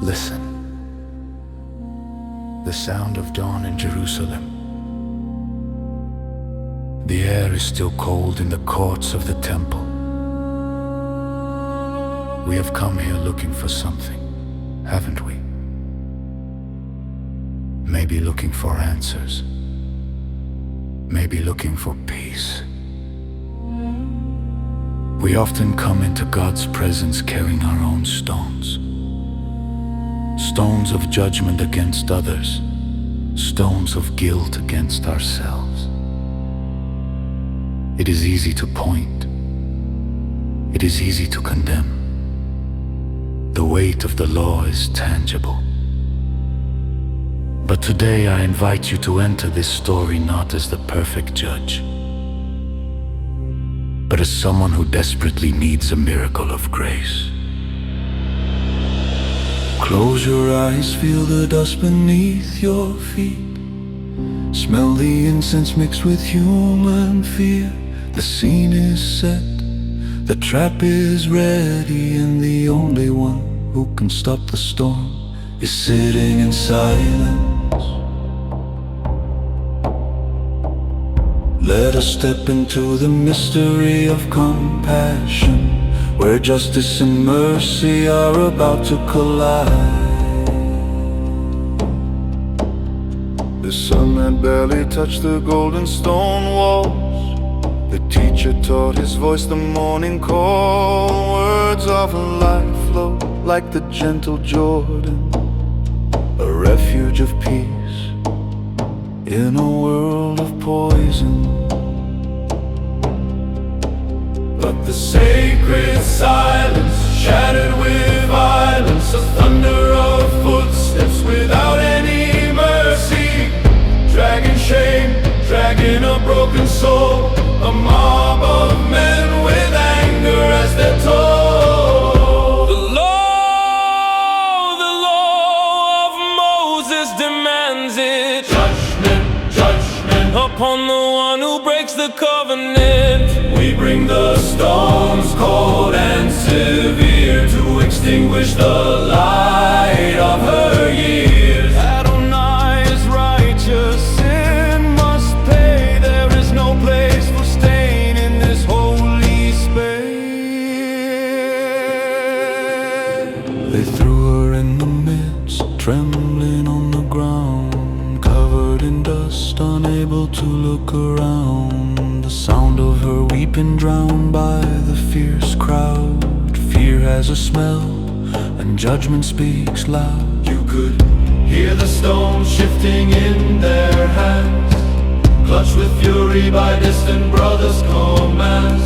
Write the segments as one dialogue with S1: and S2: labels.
S1: Listen, the sound of dawn in Jerusalem. The air is still cold in the courts of the temple. We have come here looking for something, haven't we? Maybe looking for answers. Maybe looking for peace. We often come into God's presence carrying our own stones. Stones of judgment against others. Stones of guilt against ourselves. It is easy to point. It is easy to condemn. The weight of the law is tangible. But today I invite you to enter this story not as the perfect judge, but as someone who desperately needs a miracle of grace. Close your eyes, feel the dust beneath your feet. Smell the incense mixed with human fear. The scene is set, the trap is ready, and the only one who can stop the storm is sitting in silence. Let us step into the mystery of compassion, where justice and mercy are about to collide. The sun had barely touched the golden stone walls. The teacher taught his voice the morning call. Words of life flow like the gentle Jordan, a refuge of peace in a world of poison. But the sacred silence, shattered with violence, a thunder of footsteps without any mercy, dragging shame, dragging a broken soul, a mob of men with anger as their toll. The law of Moses demands it. Judgment upon the one who breaks the covenant. We bring the stones cold and severe to extinguish the light of her years. Adonai is righteous, sin must pay. There is no place for stain in this holy space. They threw her in the midst, trembling on the ground, covered in dust, unable to look around. The sound of her weeping drowned by the fierce crowd. Fear has a smell, and judgment speaks loud. You could hear the stones shifting in their hands, clutched with fury by distant brothers' commands.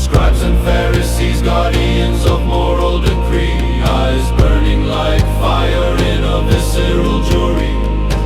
S1: Scribes and Pharisees, guardians of moral decree, eyes burning like fire in a visceral jury.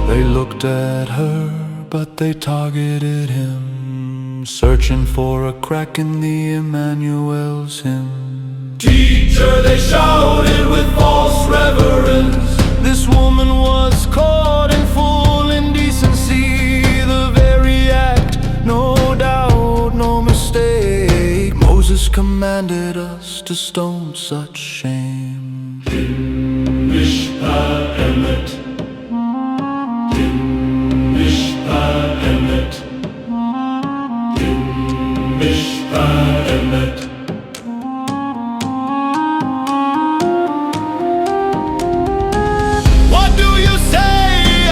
S1: They looked at her, but they targeted him, searching for a crack in the Emmanuel's hymn. Teacher, they shouted with false reverence. This woman was caught in full indecency. The very act, no doubt, no mistake. Moses commanded us to stone such shame. Mishpa emet. Mishpa emet. Mishpa emet. What do you say?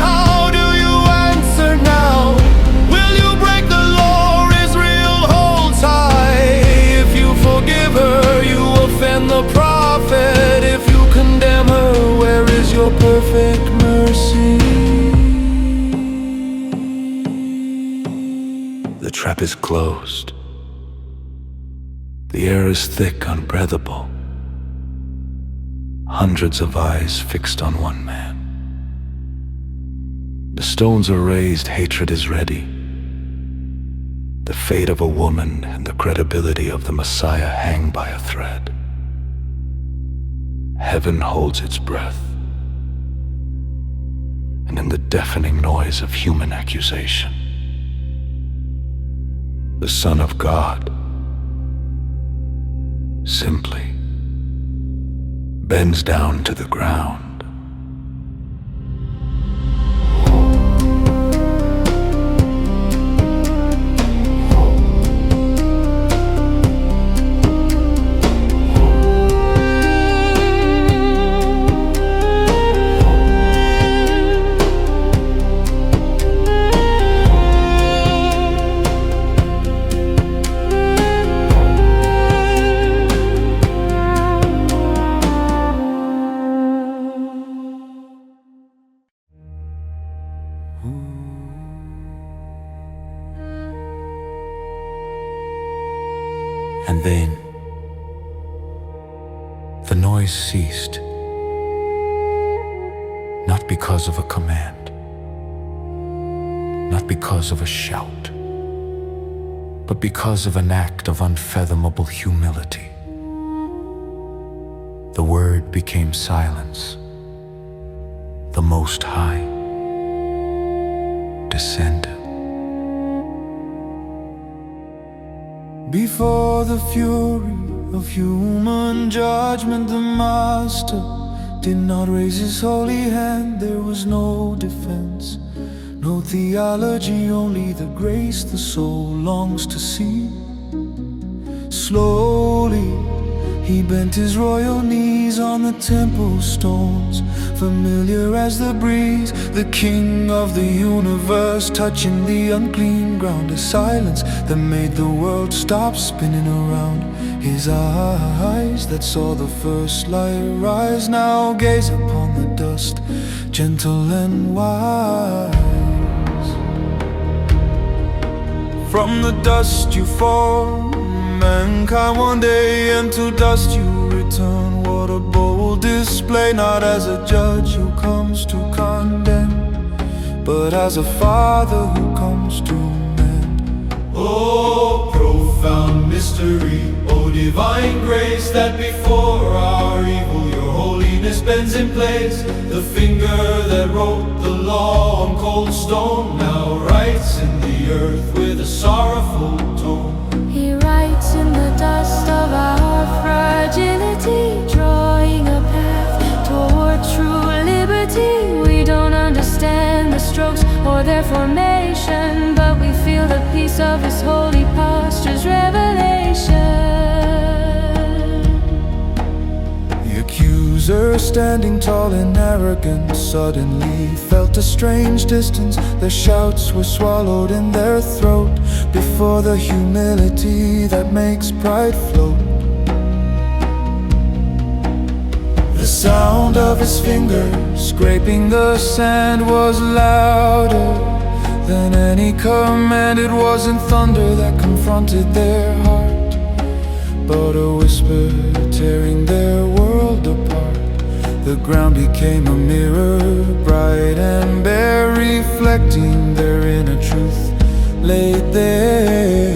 S1: How do you answer now? Will you break the law Israel holds high? If you forgive her, you offend the prophet. If you condemn her, where is your perfect mercy? The trap is closed. The air is thick, unbreathable. Hundreds of eyes fixed on one man. The stones are raised, hatred is ready. The fate of a woman and the credibility of the Messiah hang by a thread. Heaven holds its breath, and in the deafening noise of human accusation, the Son of God simply bends down to the ground. And then the noise ceased, not because of a command, not because of a shout, but because of an act of unfathomable humility. The word became silence. The Most High descended. Before the fury of human judgment, the Master did not raise his holy hand. There was no defense, no theology, only the grace the soul longs to see. Slowly, he bent his royal knees on the temple stones, familiar as the breeze, the king of the universe, touching the unclean ground. A silence that made the world stop spinning around. His eyes that saw the first light rise now gaze upon the dust, gentle and wise. From the dust you fall, mankind one day, and to dust you return. What a bold display, not as a judge who comes to condemn, but as a father who comes to mend. Oh, profound mystery, oh divine grace, that before our evil your holiness bends in place. The finger that wrote the law on cold stone now writes in the earth with a sorrowful tone.
S2: He writes in the dust of our fragility, drawing a path toward true liberty. We don't understand the strokes or their formation, but we feel the peace of his holy posture's revelation.
S1: The accuser, standing tall and arrogant, suddenly felt a strange distance. Their shouts were swallowed in their throat before the humility that makes pride float. The sound of his fingers scraping the sand was louder than any command. It wasn't thunder that confronted their heart, but a whisper tearing their world apart. The ground became a mirror, bright and bare, reflecting their inner truth laid there.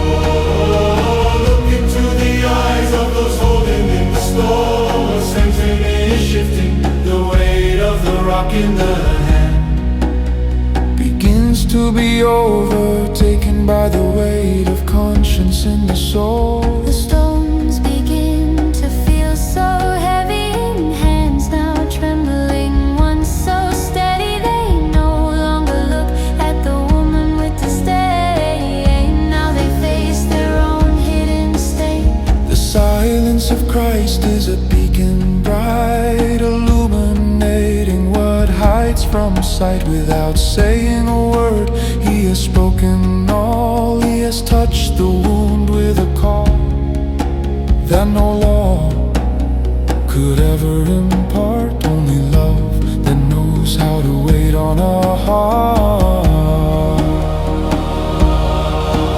S3: Oh, look into the eyes of those holding in the storm. A sentiment is shifting, the weight of the rock in the hand
S1: Begins to be overtaken by the weight of conscience in the soul.
S2: The stones begin to feel so heavy in hands now trembling, once so steady. They no longer look at the woman with disdain. Now they face their own hidden state.
S1: The silence of Christ is a beacon bright, illuminating what hides from sight. Without saying a word, he has spoken all. He has touched the wound with a call that no law could ever impart. Only love that knows how to wait on a heart.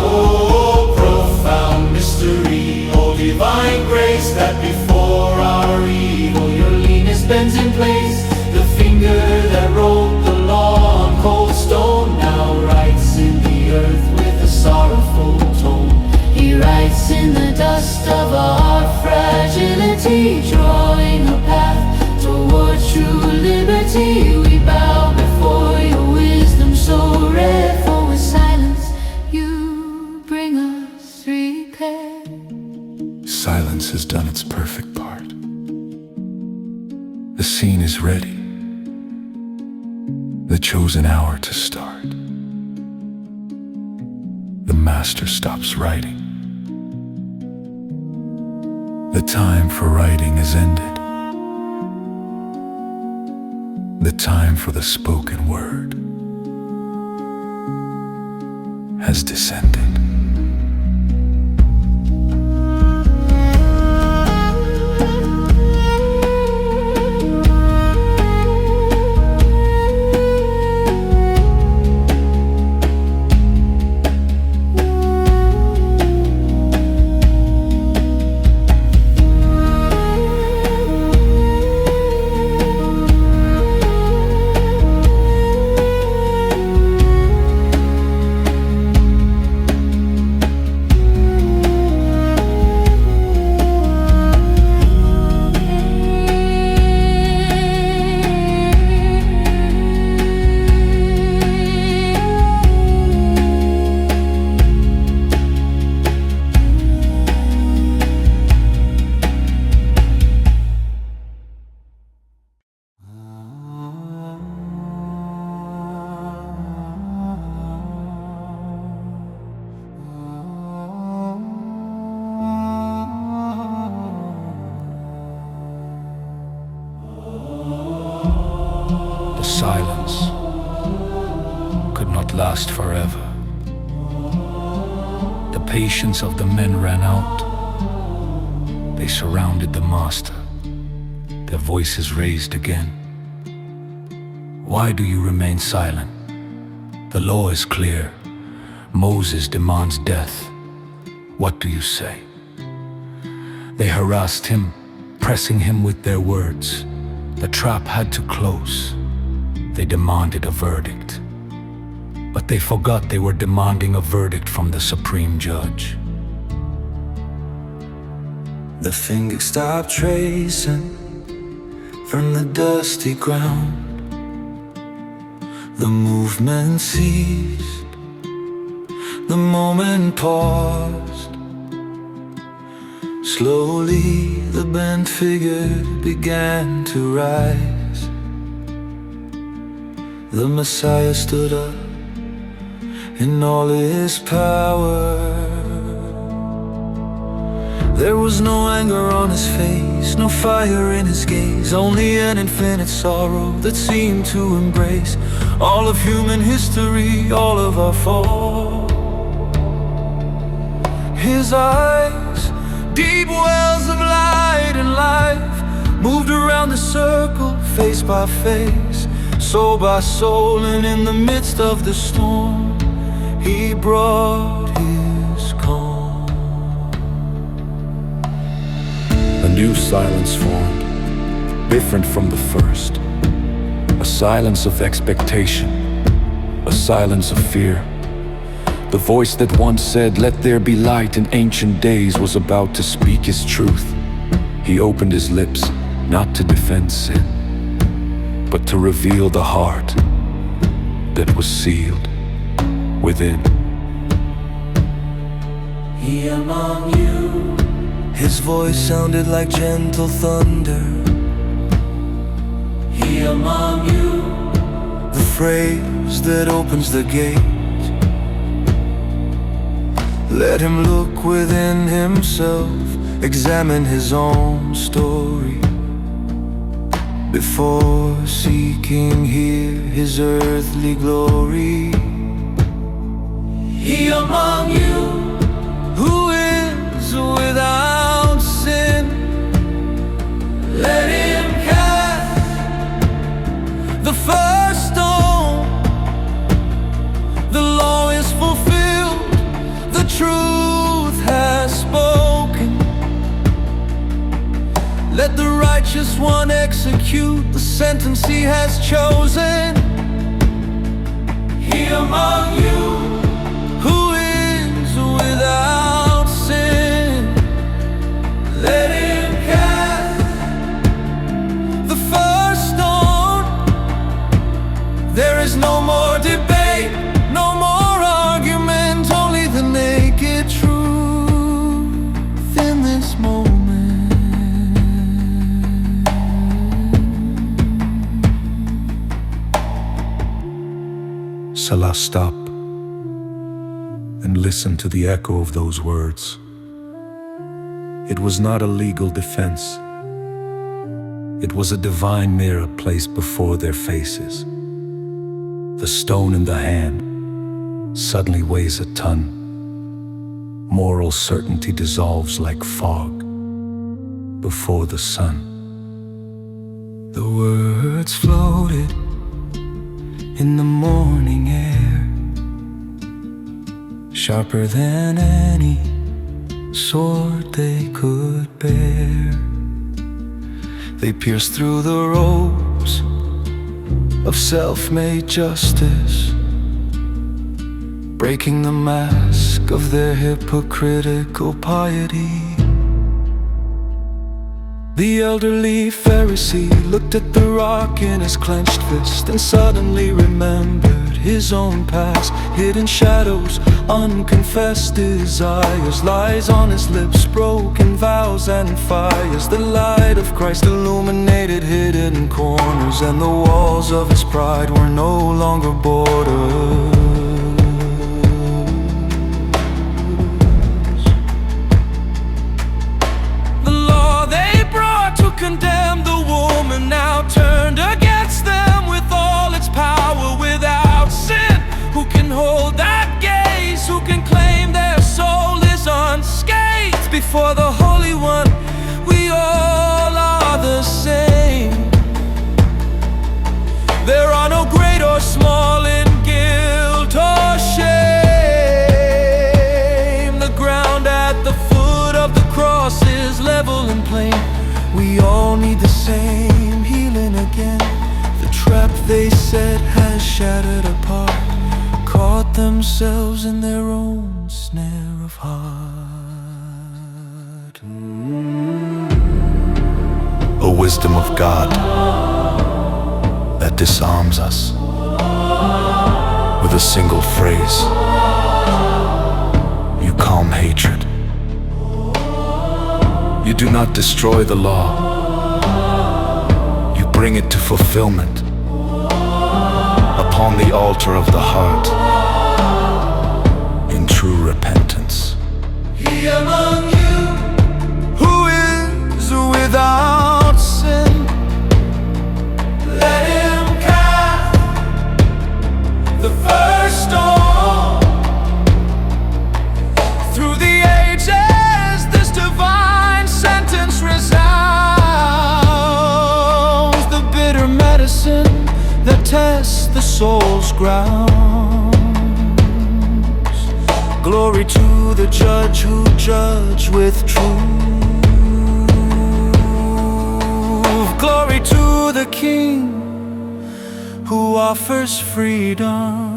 S3: Oh, profound mystery, oh divine grace, that before our evil your leanness bends in place. The finger that wrote the law on cold stone now writes in the earth with a sorrowful tone.
S2: He writes in the dust of our fragility, drawing a path toward true liberty. We bow before your wisdom so rare, for with silence you bring us repair.
S1: silence has done its perfect part. The scene is ready, the chosen hour to start. The master stops writing. The time for writing is ended. The time for the spoken word has descended. The silence could not last forever. The patience of the men ran out. They surrounded the master, their voices raised again. Why do you remain silent? The law is clear. Moses demands death. What do you say? They harassed him, pressing him with their words. The trap had to close. They demanded a verdict. But they forgot they were demanding a verdict from the supreme judge.
S4: The finger stopped tracing from the dusty ground. The movement ceased. The moment paused. Slowly the bent figure began to rise. The Messiah stood up in all his power. There was no anger on his face, no fire in his gaze, only an infinite sorrow that seemed to embrace all of human history, all of our fall. His eyes, deep wells of light and life, moved around the circle, face by face, soul by soul, and in the midst of the storm, he brought his calm.
S1: A new silence formed, different from the first. A silence of expectation, a silence of fear. The voice that once said, "Let there be light," in ancient days was about to speak his truth. He opened his lips, not to defend sin, but to reveal the heart that was sealed within.
S4: He among you. His voice sounded like gentle thunder. He among you. The phrase that opens the gate. Let him look within himself, examine his own story, before seeking here his earthly glory. He among you, who is without sin, let him cast the first stone. The law is fulfilled, the truth has spoken. Let the righteous one execute the sentence he has chosen. He among you, who is without sin, let him cast the first stone. There is no more debate, no more argument, only the naked truth in this moment. Salah, stop and listen to the echo of those words. It was not a legal defense. It was a divine mirror placed before their faces. The stone in the hand suddenly weighs a ton. Moral certainty dissolves like fog before the sun. The words floated in the morning air, sharper than any sword they could bear. They pierced through the robes of self-made justice, breaking the mask of their hypocritical piety. The elderly Pharisee looked at the rock in his clenched fist and suddenly remembered his own past, hidden shadows, unconfessed desires, lies on his lips, broken vows and fires. The light of Christ illuminated hidden corners, and the walls of his pride were no longer borders.
S5: Condemn the woman now turned against them with all its power. Without sin, who can hold that gaze? Who can claim their soul is unscathed? Before the Holy One, we all are the same. There are no great or small in guilt or shame. The ground at the foot of the cross is level and plain. We all need the same healing again. The trap they set has shattered apart, caught themselves in their own snare of heart.
S4: A wisdom of God that disarms us with a single phrase. You calm hatred. You do not destroy the law. You bring it to fulfillment upon the altar of the heart in true repentance.
S3: He among you
S5: Who is without sin,
S3: let him cast the first stone.
S5: through the ages this divine sentence resounds, the bitter medicine that tests the soul's grounds. Glory to the judge who judge with truth. Glory to the King who offers freedom.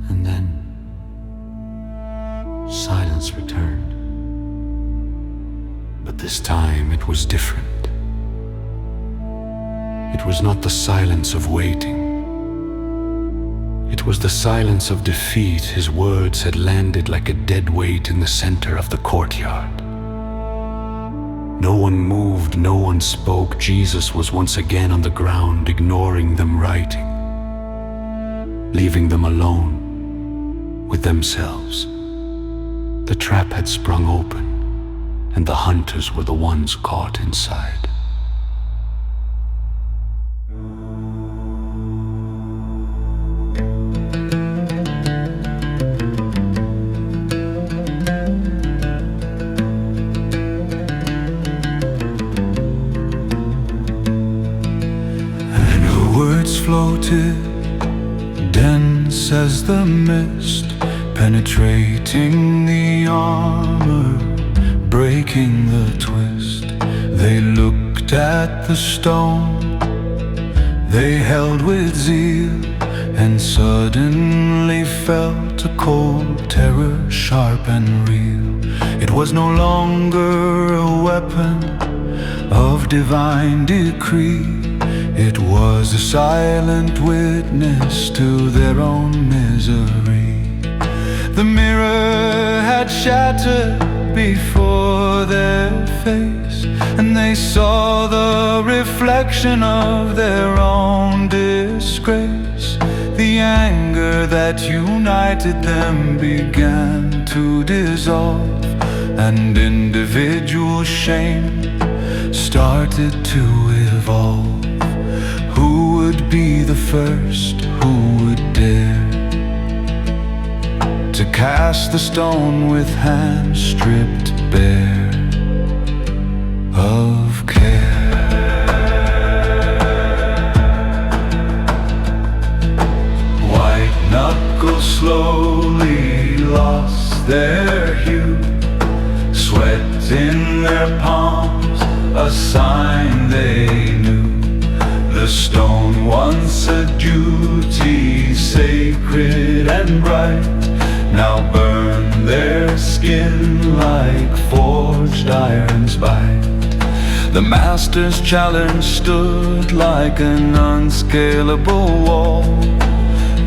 S1: And then silence returned. But this time it was different. It was not the silence of waiting. It was the silence of defeat. His words had landed like a dead weight in the center of the courtyard. No one moved, no one spoke. Jesus was once again on the ground, ignoring them writing, leaving them alone with themselves. The trap had sprung open, and the hunters were the ones caught inside.
S4: And her words floated, dense as the mist, penetrating the armor, breaking the twist. They looked at the stone they held with zeal,
S1: and suddenly felt a cold terror, sharp and real. It was no longer a weapon of divine decree. It was a silent witness to their own misery. The mirror had shattered before their face, and they saw the reflection of their own disgrace. The anger that united them began to dissolve, and individual shame started to evolve. Who would be the first? Who would dare to cast the stone with hands stripped bare of care? White knuckles slowly lost their hue, sweat in their palms, a sign they knew. The stone, once a duty sacred and bright, now burn their skin like forged iron's bite. The master's challenge stood like an unscalable wall.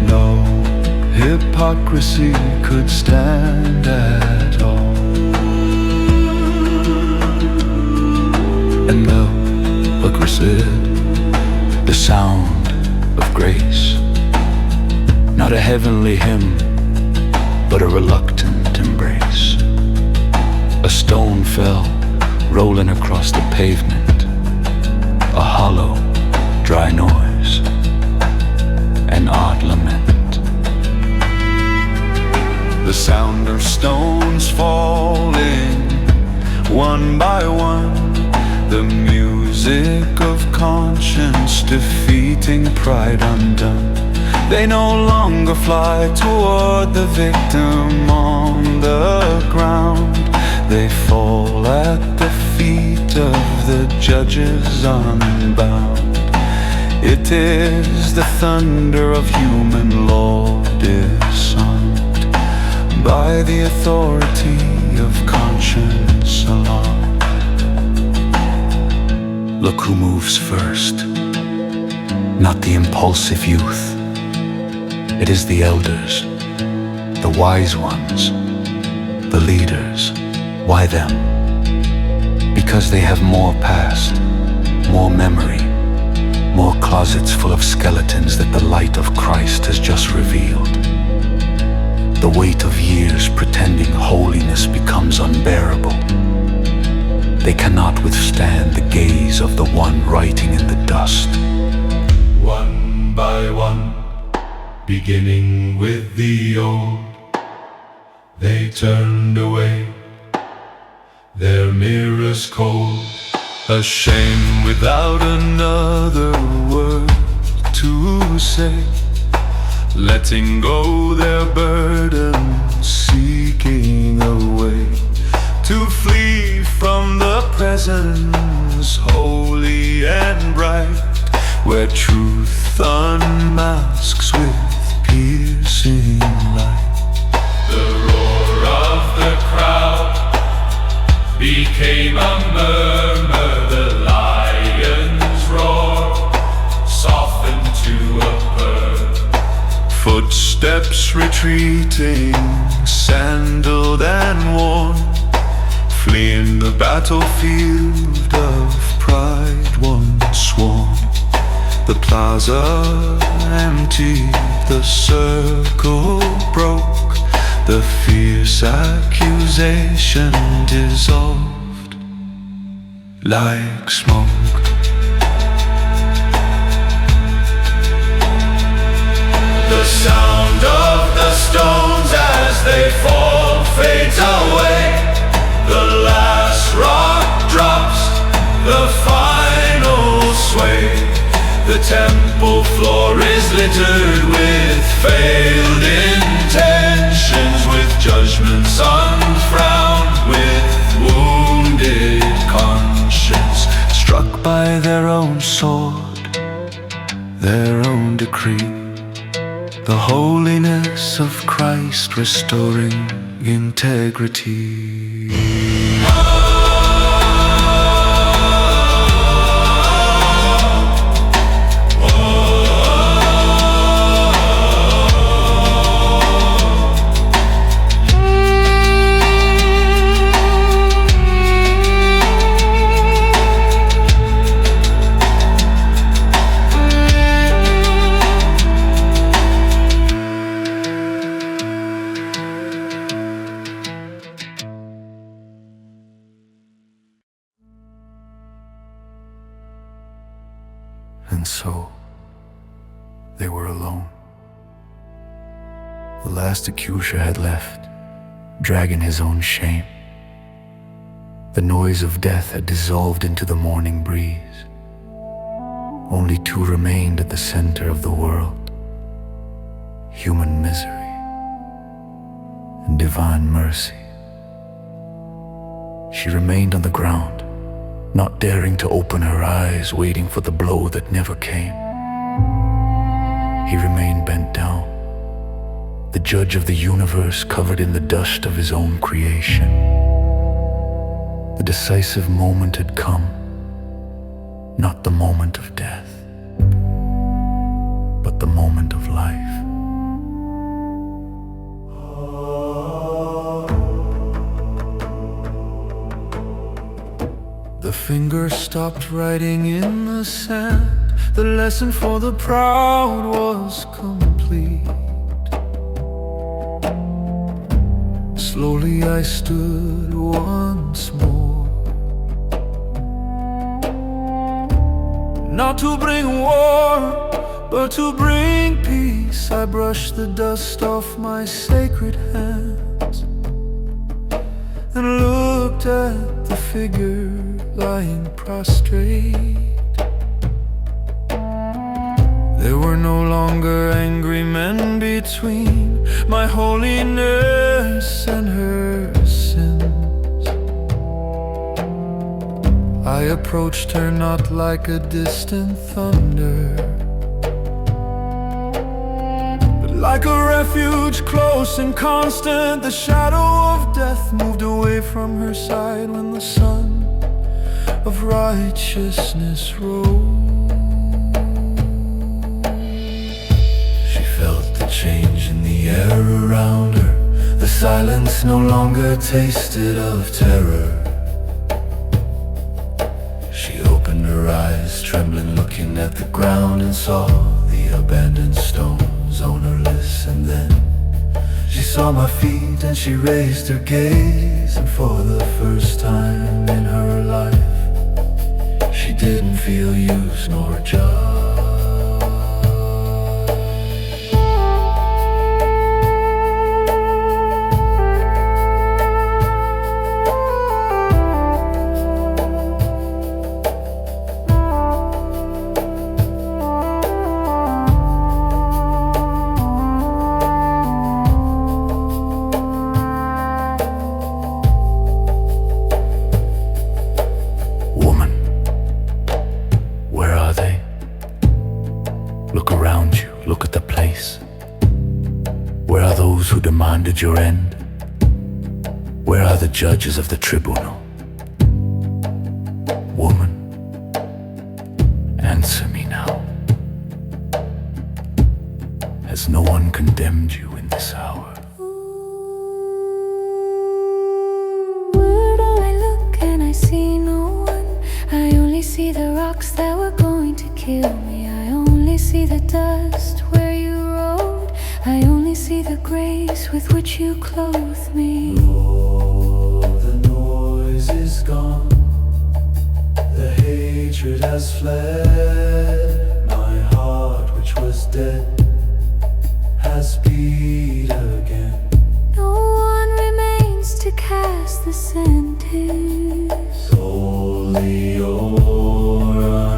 S1: No hypocrisy could stand at all. And the book said, the sound of grace, not a heavenly hymn, but a reluctant embrace. A stone fell, rolling across the pavement, a hollow, dry noise, an odd lament. The sound of stones falling, one by one, the music of conscience defeating pride undone. They no longer fly toward the victim on the ground. They fall at the feet of the judges unbound. It is the thunder of human law disarmed by the authority of conscience alone. Look who moves first, not the impulsive youth. It is the elders, the wise ones, the leaders. Why them? Because they have more past, more memory, more closets full of skeletons that the light of Christ has just revealed. The weight of years pretending holiness becomes unbearable. They cannot withstand the gaze of the one writing in the dust.
S3: One by one, beginning with the old, they turned away, their mirrors cold.
S1: A shame without another word to say, letting go their burdens, seeking a way to flee from the presence holy and bright, where truth unmasks with piercing light.
S3: The roar of the crowd became a murmur, the lion's roar softened to a purr.
S1: Footsteps retreating, sandaled and worn, fleeing the battlefield of pride once sworn. The plaza empty, the circle broke, the fierce accusation dissolved like smoke.
S3: The sound of the stones as they fall fades away. The last rock drops, the final sway. The temple floor is littered with failed intentions, with judgments unfrowned, with wounded conscience,
S1: struck by their own sword, their own decree. the holiness of Christ restoring integrity. And so, they were alone. The last accuser had left, dragging his own shame. The noise of death had dissolved into the morning breeze. Only two remained at the center of the world: human misery and divine mercy. She remained on the ground, not daring to open her eyes, waiting for the blow that never came. He remained bent down, the judge of the universe, covered in the dust of his own creation. The decisive moment had come, not the moment of death, but the moment of life. The finger stopped writing in the sand. The lesson for the proud was complete. Slowly I stood once more, not to bring war, but to bring peace. I brushed the dust off my sacred hands and looked at the figure lying prostrate. There were no longer angry men between my holiness and her sins. I approached her not like a distant thunder, but like a refuge close and constant. The shadow of death moved away from her side when the sun of righteousness rose. She felt the change in the air around her. The silence no longer tasted of terror. She opened her eyes, trembling, looking at the ground, and saw the abandoned stones, ownerless. And then she saw my feet and she raised her gaze, and for the first time in her life, she didn't feel used nor judged. Look around you, look at the place. Where are those who demanded your end? Where are the judges of the tribunal? Woman, answer me now. Has no one condemned you in this hour?
S2: Where do I look and I see no one? I only see the rocks that were going to kill me. I only see the dust where you rode. I only see the grace with which you clothe me.
S3: Oh, the noise is gone, the hatred has fled. My heart, which was dead, has beat again.
S2: No one remains to cast the sentence.
S3: Only your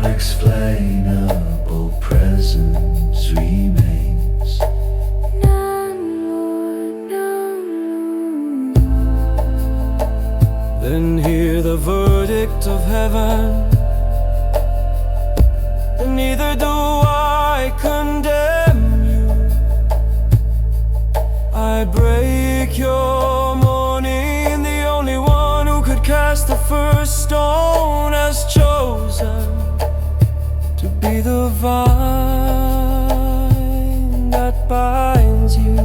S3: unexplainable presence remains.
S2: None, Lord, none, Lord.
S5: Then hear the verdict of heaven. Neither do I condemn you. pure morning, the only one who could cast the first stone has chosen to be the vine that binds you.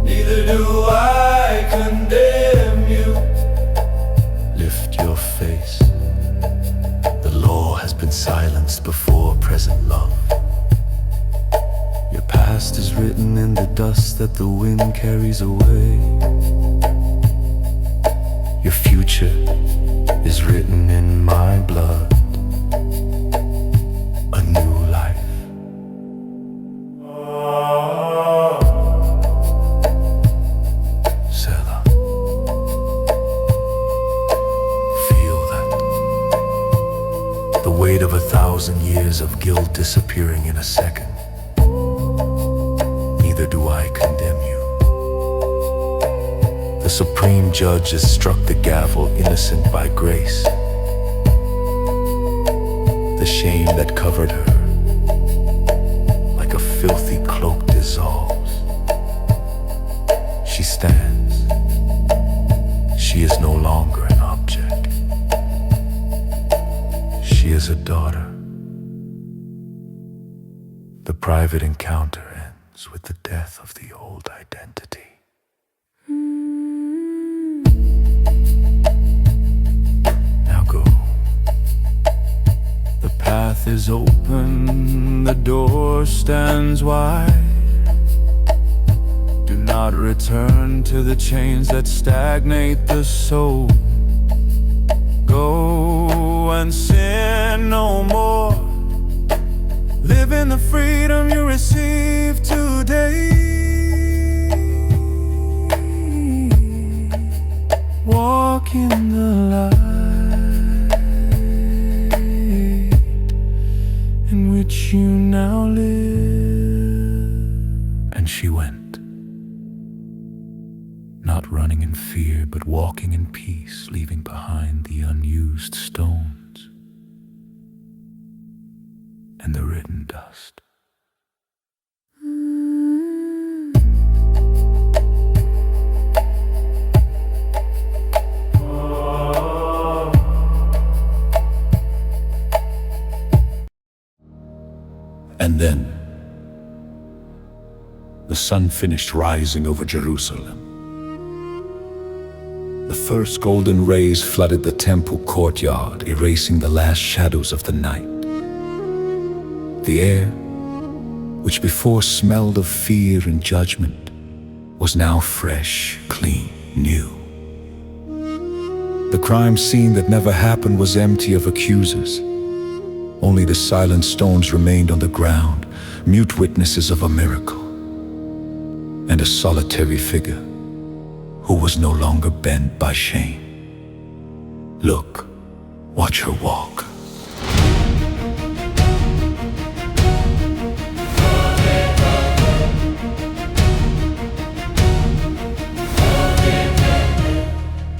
S5: Neither do I condemn you.
S1: Lift your face. The law has been silenced before present love. Your past is written in the dust that the wind carries away. Your future is written in my blood. A new life. Selah. Feel that. The weight of 1,000 years of guilt disappearing in a second. Neither do I condemn you. The supreme judge has struck the gavel, innocent by grace. The shame that covered her, like a filthy cloak, dissolves. She stands. She is no longer an object. She is a daughter. The private encounter ends with the death of the old identity. Now go.
S5: The path is open, the door stands wide. Do not return to the chains that stagnate the soul. Go and sin no more. Live in the freedom you receive today. Walk in the light in which you now live.
S1: And she went, not running in fear, but walking in peace, leaving behind the unused stones and the written dust. And then the sun finished rising over Jerusalem. The first golden rays flooded the temple courtyard, erasing the last shadows of the night. The air, which before smelled of fear and judgment, was now fresh, clean, new. The crime scene that never happened was empty of accusers. Only the silent stones remained on the ground, mute witnesses of a miracle, and a solitary figure who was no longer bent by shame. Look, watch her walk.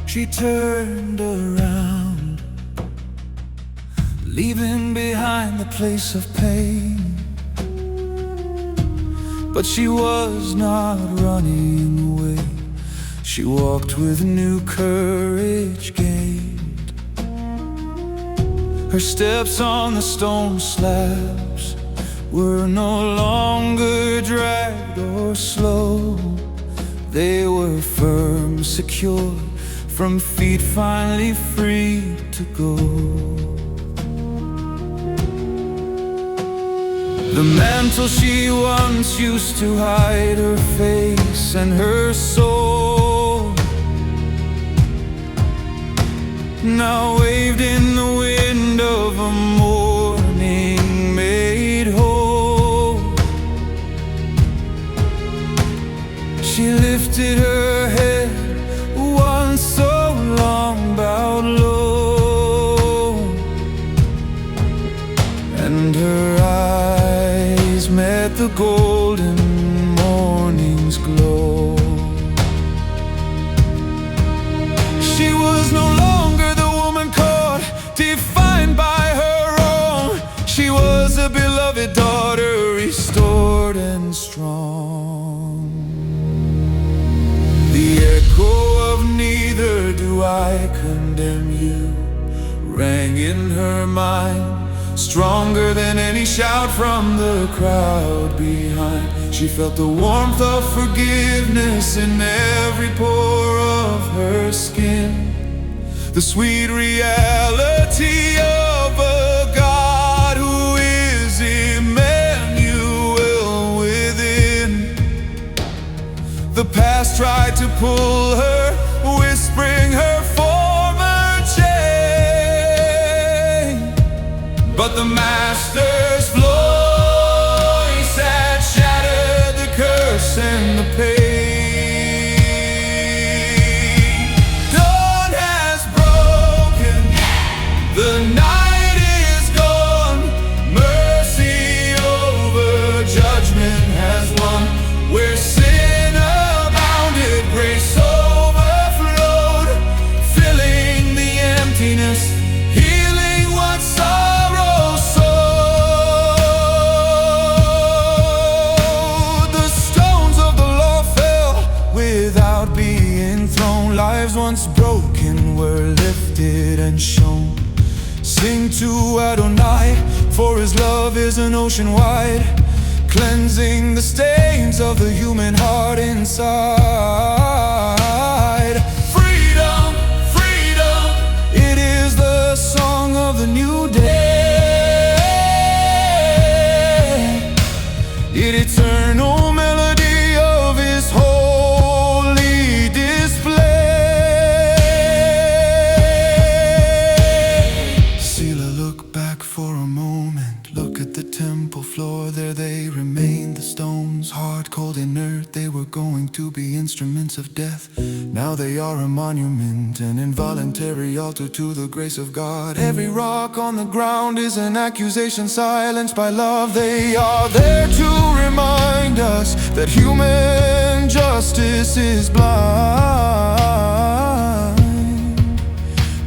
S5: She turned around, leaving behind the place of pain. But she was not running away. She walked with new courage gained. Her steps on the stone slabs were no longer dragged or slow. They were firm, secure, from feet finally free to go. The mantle she once used to hide her face and her soul now waved in the wind of a morning made whole. She lifted her head, once so long bowed low, and her eyes met the golden morning's glow. She was no longer the woman caught, defined by her own. She was a beloved daughter, restored and strong.
S4: do I condemn you? Rang in her mind, stronger than any shout from the crowd behind. She felt the warmth of forgiveness in every pore of her skin, the sweet reality of a God who is Emmanuel within. The past tried to pull her, whispering her former chain, but the Master's voice had shattered the curse and the pain. Dawn has broken, the night is gone, mercy over judgment has won. Where sin abounded, grace overflowed, filling the emptiness, healing what sorrow sowed. The stones of the law fell without being thrown. Lives once broken were lifted and shown. Sing to Adonai, for his love is an ocean wide, cleansing the stains of the human heart inside. Freedom, freedom, it is the song of the new day, an eternal melody of his holy display. Selah, look back for a moment. Look at the temple floor, there they remain. The stones, hard, cold, inert, they were going to be instruments of death. Now they are a monument, an involuntary altar to the grace of God. Every rock on the ground is an accusation silenced by love. They are there to remind us that human justice is blind,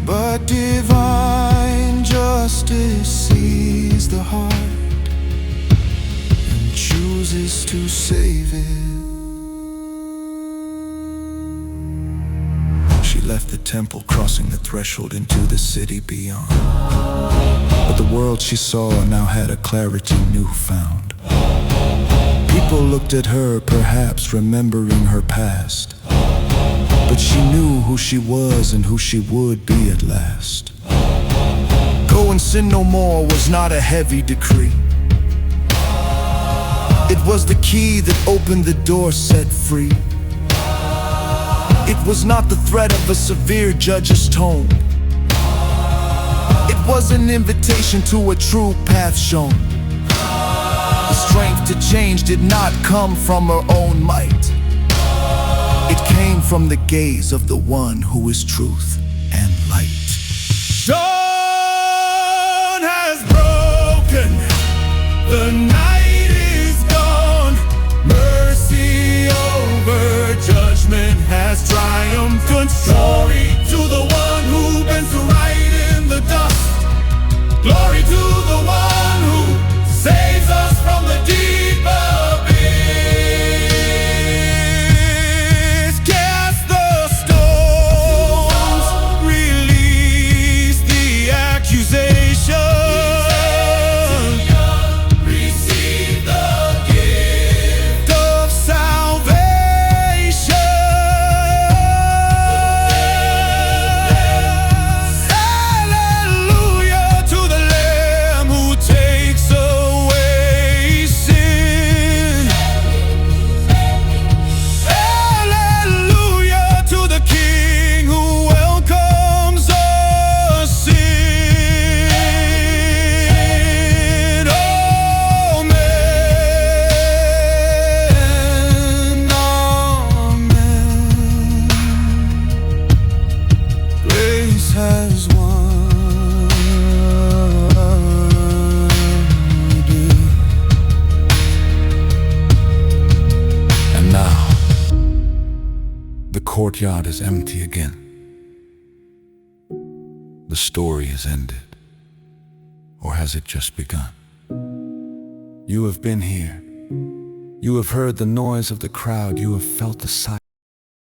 S4: but divine justice sees the heart and chooses to save it. She left the temple, crossing the threshold into the city beyond. But the world she saw now had a clarity newfound. People looked at her, perhaps remembering her past, but she knew who she was and who she would be at last. Go and sin no more was not a heavy decree. It was the key that opened the door, set free. It was not the threat of a severe judge's tone. It was an invitation to a true path shown. The strength to change did not come from her own might. It came from the gaze of the one who is truth and light. Dawn has broken, the night is gone, mercy over judgment has triumphed. Glory to the one who bends to right in the dust. Glory to the one who saves us from the deep abyss. Cast the stones, release the accusation. Receive the gift of salvation. Hallelujah to the Lamb who takes away sin. Hallelujah to the King who welcomes us in. Amen, amen. Grace has won again. And now, the courtyard is empty again. The story is ended. Or has it just begun? You have been here. You have heard the noise of the crowd. You have felt the silence.